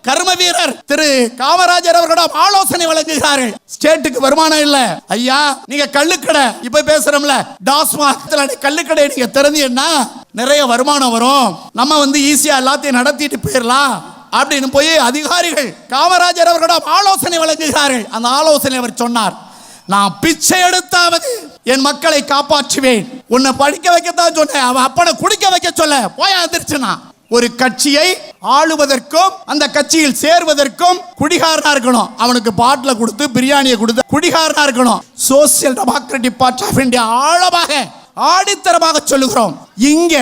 கர்ம வீரர் திரு காமராஜர் அவர்களிடம் ஆலோசனை வழங்குகிறார்கள். ஸ்டேட்டுக்கு வருமானம் இல்ல ஐயா, நீங்க கள்ளுக்கடை இப்ப பேசுறோம்ல டாஸ்மாக் கள்ளுக்கடை நீங்க திறந்தீங்கன்னா நிறைய வருமானம் வரும், நம்ம ஈஸியா எல்லாத்தையும் நடத்திட்டு போயிடலாம் அப்படின்னு போய் அதிகாரிகள் காமராஜர் அவர்களிடம் ஆலோசனை வழங்குகிறார்கள். அந்த ஆலோசனை அவர் சொன்னார், நான் பிச்சை எடுத்தாவது என் மக்களை காப்பாற்றுவேன். உன்னை படிக்க வைக்கத்தான் சொன்னேன், அவன் அப்பனை குடிக்க வைக்க சொல்ல போய் எந்திரிச்சுனா. ஒரு கட்சியை ஆளுவதற்கும் அந்த கட்சியில் சேர்வதற்கும் குடிகாரனா இருக்கணும். அவனுக்கு பாட்டில கொடுத்து பிரியாணியை கொடுத்து குடிகாரனா இருக்கணும். Social democratic party of India ஆழமாக ஆடித்தரமாக சொல்லுகிறோம். இங்க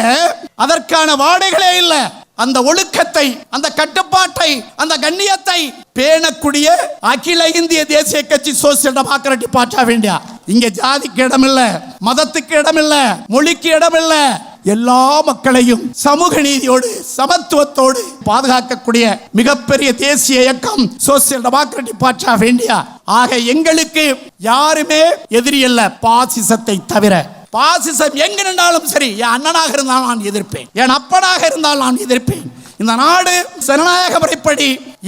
அதற்கான வாடைகளே இல்லை. அந்த ஒழுக்கத்தை, அந்த கட்டுப்பாட்டை, அந்த கண்ணியத்தை பேணக்கூடிய அகில இந்திய தேசிய கட்சி social democratic party of India. இங்க ஜாதிக்கு இடம் இல்ல, மதத்துக்கு இடம் இல்ல, மொழிக்கு இடம் இல்ல. எல்லா மக்களையும் சமூக நீதியோடு சமத்துவத்தோடு பாதுகாக்கக்கூடிய மிகப்பெரிய தேசிய இயக்கம் social democratic party of India. ஆக எங்களுக்கு யாருமே எதிரி அல்ல, பாசிசத்தை தவிர. பாசிசம் எங்க நின்றாலும் சரி, என் அண்ணனாக இருந்தால் நான் எதிர்ப்பேன், என் அப்பனாக இருந்தால் நான் எதிர்ப்பேன். இந்த நாடு ஜனநாயக முறைப்படி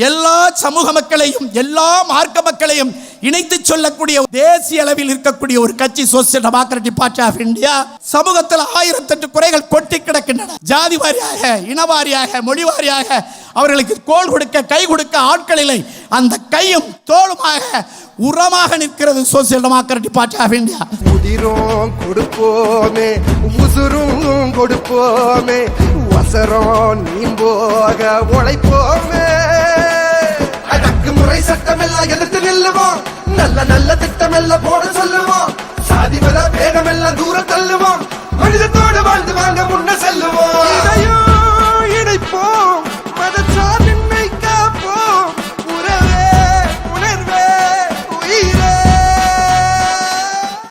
எல்லா சமூக மக்களையும் எல்லா மார்க்க மக்களையும் இணைத்து சொல்லக்கூடிய தேசிய அளவில் இருக்கக்கூடிய ஒரு கட்சி social democratic party of India. சமூகத்தில் 1008 குறைகள் கொட்டி கிடக்கின்றன. ஜாதி வாரியாக, இனவாரியாக, மொழி வாரியாக அவர்களுக்கு கோல் கொடுக்க கை கொடுக்க ஆட்கள் இல்லை. அந்த கையும் தோளுமாக உரமாக நிற்கிறது social democratic party of India. உதிரும் கொடுப்போமே, உசுரும் கொடுப்போமே, வசரம் நீம்போக உழைப்போமே. அடக்கு முறை சட்டம் எல்லாம் எதிர்த்து நில்லுவோம், நல்ல நல்ல திட்டம் எல்லாம் போட சொல்லுவோம், சாதி மத வேகம் எல்லாம் தூரம் தள்ளுவோம், மனிதத்தோடு வாழ்ந்து வாங்க முன்